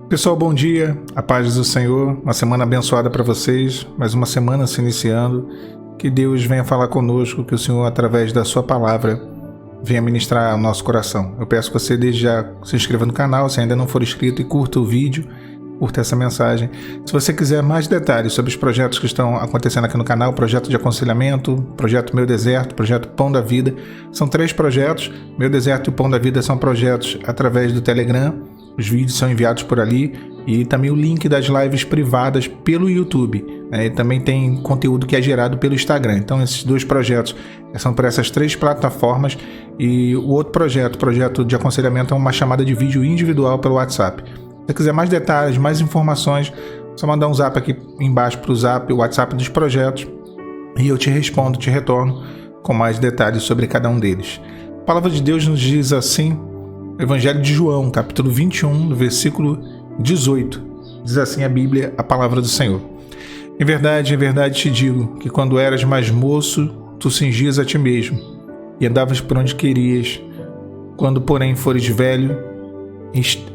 Pessoal, bom dia, a paz do Senhor, uma semana abençoada para vocês, mais uma semana se iniciando, que Deus venha falar conosco, que o Senhor, através da sua palavra, venha ministrar ao nosso coração. Eu peço que você desde já se inscreva no canal, se ainda não for inscrito, e curta o vídeo, curta essa mensagem. Se você quiser mais detalhes sobre os projetos que estão acontecendo aqui no canal, projeto de aconselhamento, projeto Meu Deserto, projeto Pão da Vida, são 3 projetos. Meu Deserto e o Pão da Vida são projetos através do Telegram. Os vídeos são enviados por ali e também o link das lives privadas pelo YouTube. E também tem conteúdo que é gerado pelo Instagram. Então esses 2 projetos são por essas 3 plataformas, e o outro projeto de aconselhamento, é uma chamada de vídeo individual pelo WhatsApp. Se você quiser mais detalhes, mais informações, é só mandar um zap aqui embaixo para o WhatsApp dos projetos e eu te respondo, te retorno com mais detalhes sobre cada um deles. A palavra de Deus nos diz assim: Evangelho de João, capítulo 21, no versículo 18. Diz assim a Bíblia, a palavra do Senhor: em verdade te digo que quando eras mais moço, tu cingias a ti mesmo e andavas por onde querias. Quando, porém, fores velho,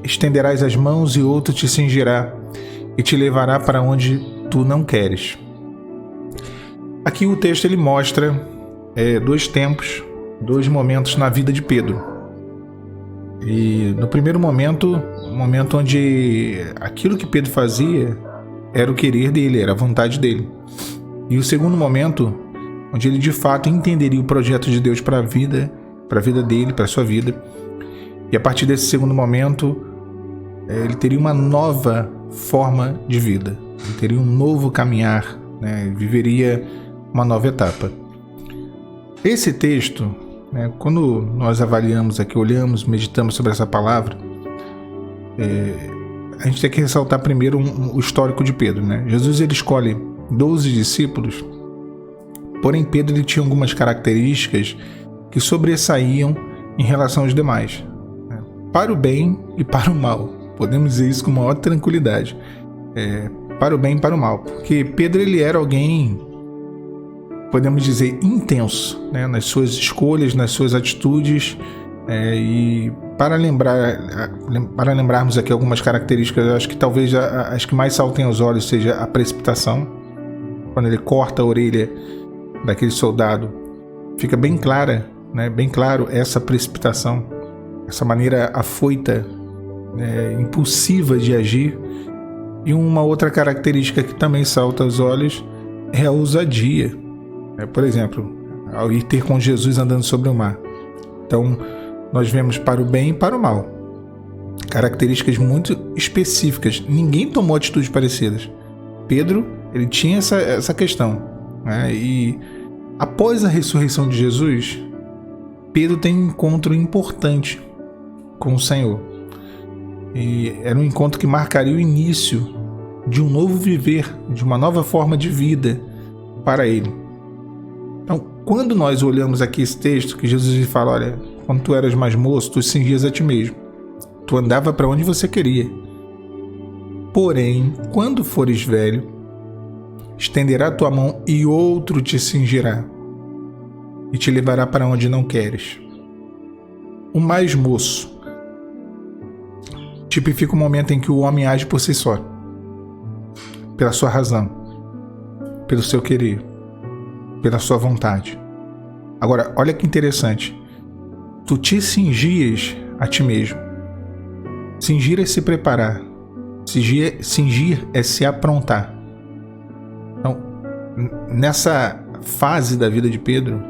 estenderás as mãos e outro te cingirá e te levará para onde tu não queres. Aqui o texto ele mostra 2 tempos, 2 momentos na vida de Pedro. E no primeiro momento, o momento onde aquilo que Pedro fazia era o querer dele, era a vontade dele. E o segundo momento, onde ele de fato entenderia o projeto de Deus para a vida dele, para a sua vida. E a partir desse segundo momento, ele teria uma nova forma de vida. Ele teria um novo caminhar, viveria uma nova etapa. Esse texto, quando nós avaliamos aqui, olhamos, meditamos sobre essa palavra, a gente tem que ressaltar primeiro o histórico de Pedro. Jesus ele escolhe 12 discípulos, porém Pedro ele tinha algumas características que sobressaíam em relação aos demais, para o bem e para o mal. Podemos dizer isso com maior tranquilidade, para o bem e para o mal, porque Pedro ele era alguém, podemos dizer, intenso, nas suas escolhas, nas suas atitudes. E para lembrarmos aqui algumas características, acho que talvez as que mais saltem aos olhos seja a precipitação. Quando ele corta a orelha daquele soldado, fica bem clara, bem claro essa precipitação, essa maneira afoita, impulsiva de agir. E uma outra característica que também salta aos olhos é a ousadia. Por exemplo, ao ir ter com Jesus andando sobre o mar. Então, nós vemos para o bem e para o mal. Características muito específicas. Ninguém tomou atitudes parecidas. Pedro, ele tinha essa questão. E após a ressurreição de Jesus, Pedro tem um encontro importante com o Senhor. E era um encontro que marcaria o início de um novo viver, de uma nova forma de vida para ele. Então, quando nós olhamos aqui esse texto, que Jesus lhe fala: olha, quando tu eras mais moço, tu cingias a ti mesmo, tu andava para onde você queria. Porém, quando fores velho, estenderá a tua mão e outro te cingirá e te levará para onde não queres. O mais moço tipifica o momento em que o homem age por si só, pela sua razão, pelo seu querer, pela sua vontade. Agora, olha que interessante. Tu te cingias a ti mesmo. Cingir é se preparar. Cingir é se aprontar. Então, nessa fase da vida de Pedro,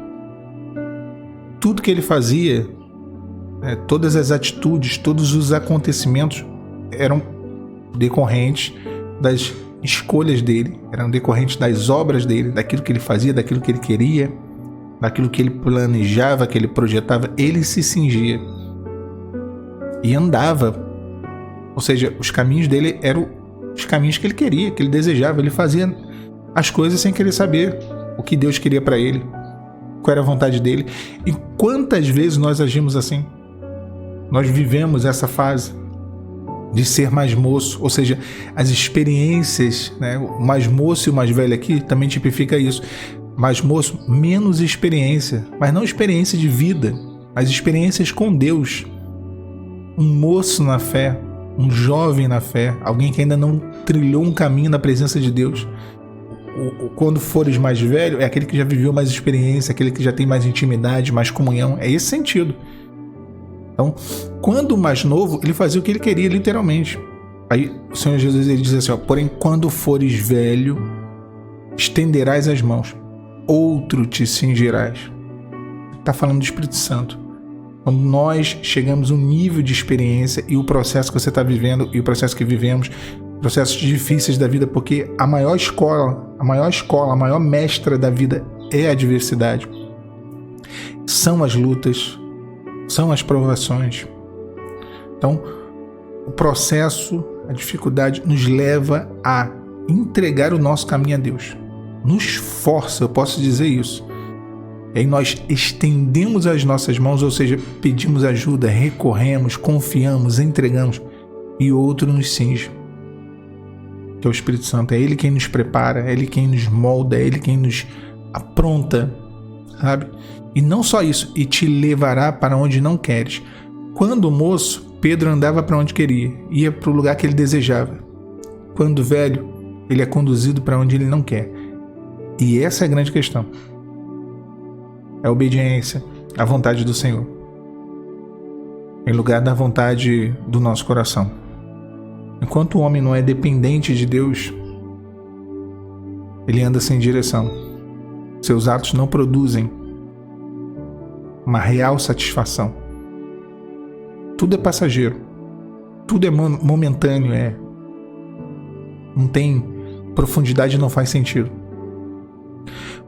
tudo que ele fazia, todas as atitudes, todos os acontecimentos eram decorrentes das escolhas dele, eram decorrentes das obras dele, daquilo que ele fazia, daquilo que ele queria, daquilo que ele planejava, que ele projetava. Ele se cingia e andava, ou seja, os caminhos dele eram os caminhos que ele queria, que ele desejava. Ele fazia as coisas sem querer saber o que Deus queria para ele, qual era a vontade dele. E quantas vezes nós agimos assim? Nós vivemos essa fase de ser mais moço, ou seja, as experiências, o mais moço e o mais velho aqui também tipifica isso. Mais moço, menos experiência, mas não experiência de vida, mas experiências com Deus. Um moço na fé, um jovem na fé, alguém que ainda não trilhou um caminho na presença de Deus. Quando fores mais velho, é aquele que já viveu mais experiência, aquele que já tem mais intimidade, mais comunhão. É esse sentido. Então, quando mais novo, ele fazia o que ele queria, literalmente. Aí o Senhor Jesus ele diz assim, porém, quando fores velho, estenderás as mãos, outro te cingirás. Está falando do Espírito Santo. Quando nós chegamos a um nível de experiência e o processo que você está vivendo e o processo que vivemos, processos difíceis da vida, porque a maior escola, a maior mestra da vida é a adversidade. São as lutas, são as provações. Então, o processo, a dificuldade nos leva a entregar o nosso caminho a Deus. Nos força, eu posso dizer isso. E aí nós estendemos as nossas mãos, ou seja, pedimos ajuda, recorremos, confiamos, entregamos, e outro nos cinge, que é o Espírito Santo. É Ele quem nos prepara, é Ele quem nos molda, é Ele quem nos apronta, sabe? E não só isso, e te levará para onde não queres. Quando moço, Pedro andava para onde queria, ia para o lugar que ele desejava. Quando velho, ele é conduzido para onde ele não quer. E essa é a grande questão. É a obediência à vontade do Senhor, em lugar da vontade do nosso coração. Enquanto o homem não é dependente de Deus, ele anda sem direção. Seus atos não produzem uma real satisfação. Tudo é passageiro, tudo é momentâneo, não tem profundidade, não faz sentido.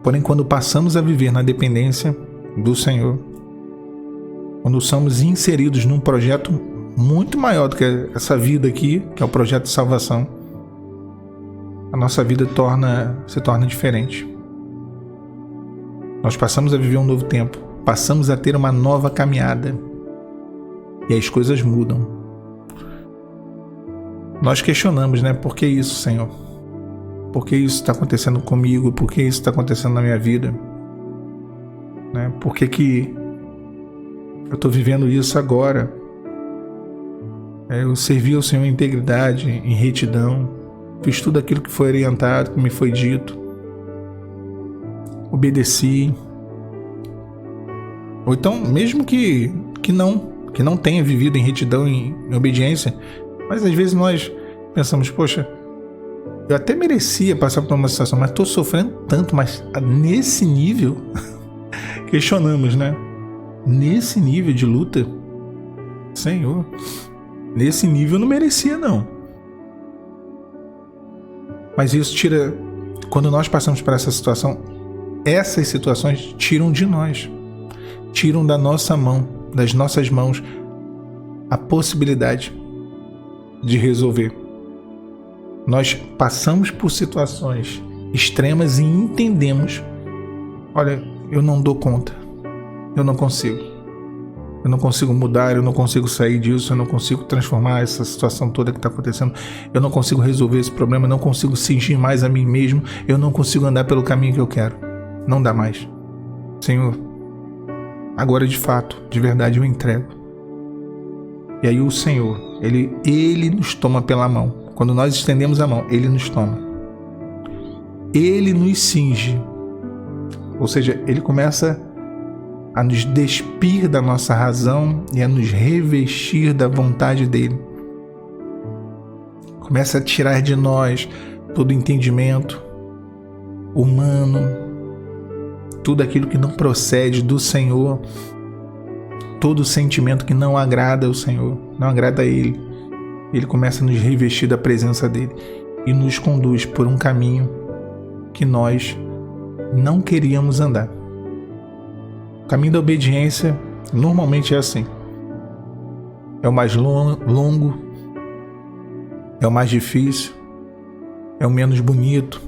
Porém, quando passamos a viver na dependência do Senhor, quando somos inseridos num projeto muito maior do que essa vida aqui, que é o projeto de salvação, a nossa vida se torna diferente. Nós passamos a viver um novo tempo, passamos a ter uma nova caminhada, e as coisas mudam. Nós questionamos, por que isso, Senhor? Por que isso está acontecendo comigo? Por que isso está acontecendo na minha vida? Por que eu estou vivendo isso agora? Eu servi ao Senhor em integridade, em retidão, fiz tudo aquilo que foi orientado, que me foi dito, obedeci. Ou então, mesmo que não tenha vivido em retidão, em obediência, mas às vezes nós pensamos, poxa, eu até merecia passar por uma situação, mas estou sofrendo tanto, mas nesse nível, questionamos, Nesse nível de luta, Senhor, nesse nível eu não merecia não. Mas isso tira, quando nós passamos por essa situação, essas situações tiram de nós, tiram da nossa mão, das nossas mãos, a possibilidade de resolver. Nós passamos por situações extremas e entendemos, olha, eu não dou conta, eu não consigo mudar, eu não consigo sair disso, eu não consigo transformar essa situação toda que está acontecendo, eu não consigo resolver esse problema, eu não consigo cingir mais a mim mesmo, eu não consigo andar pelo caminho que eu quero, não dá mais. Senhor, agora de fato, de verdade eu entrego. E aí o Senhor, Ele nos toma pela mão. Quando nós estendemos a mão, Ele nos toma. Ele nos cinge. Ou seja, Ele começa a nos despir da nossa razão e a nos revestir da vontade dEle. Começa a tirar de nós todo entendimento humano, tudo aquilo que não procede do Senhor, todo sentimento que não agrada ao Senhor, não agrada a Ele. Ele começa a nos revestir da presença dEle e nos conduz por um caminho que nós não queríamos andar. O caminho da obediência normalmente é assim. É o mais longo, é o mais difícil, é o menos bonito,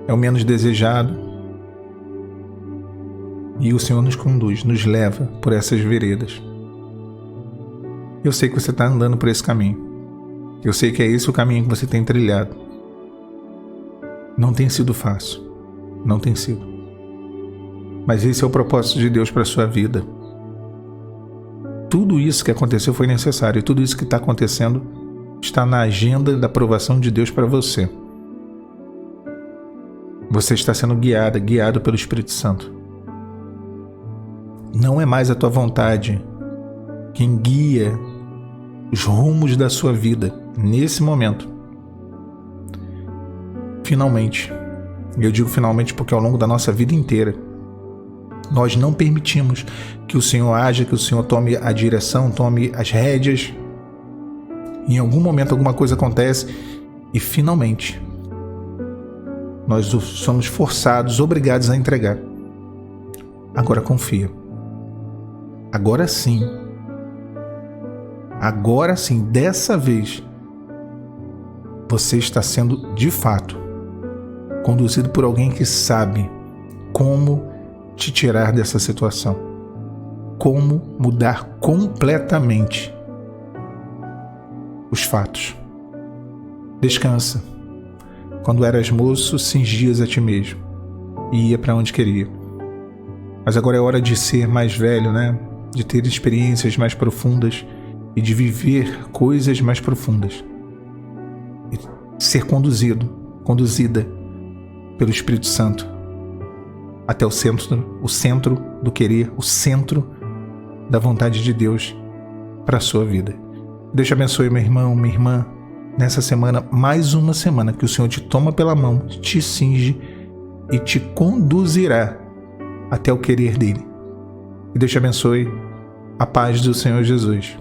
é o menos desejado. E o Senhor nos conduz, nos leva por essas veredas. Eu sei que você está andando por esse caminho. Eu sei que é esse o caminho que você tem trilhado. Não tem sido fácil. Não tem sido. Mas esse é o propósito de Deus para a sua vida. Tudo isso que aconteceu foi necessário. E tudo isso que está acontecendo está na agenda da aprovação de Deus para você. Você está sendo guiado pelo Espírito Santo. Não é mais a tua vontade quem guia os rumos da sua vida nesse momento. Finalmente, eu digo finalmente porque ao longo da nossa vida inteira, nós não permitimos que o Senhor haja, que o Senhor tome a direção, tome as rédeas. Em algum momento alguma coisa acontece e finalmente nós somos forçados, obrigados a entregar. Agora confia. Agora sim, dessa vez, você está sendo, de fato, conduzido por alguém que sabe como te tirar dessa situação, como mudar completamente os fatos. Descansa. Quando eras moço, cingias a ti mesmo e ia para onde queria. Mas agora é hora de ser mais velho, né? De ter experiências mais profundas e de viver coisas mais profundas. E ser conduzida pelo Espírito Santo até o centro do querer, o centro da vontade de Deus para a sua vida. Deus te abençoe, meu irmão, minha irmã, nessa semana, mais uma semana que o Senhor te toma pela mão, te cinge e te conduzirá até o querer dele. E Deus te abençoe. A paz do Senhor Jesus.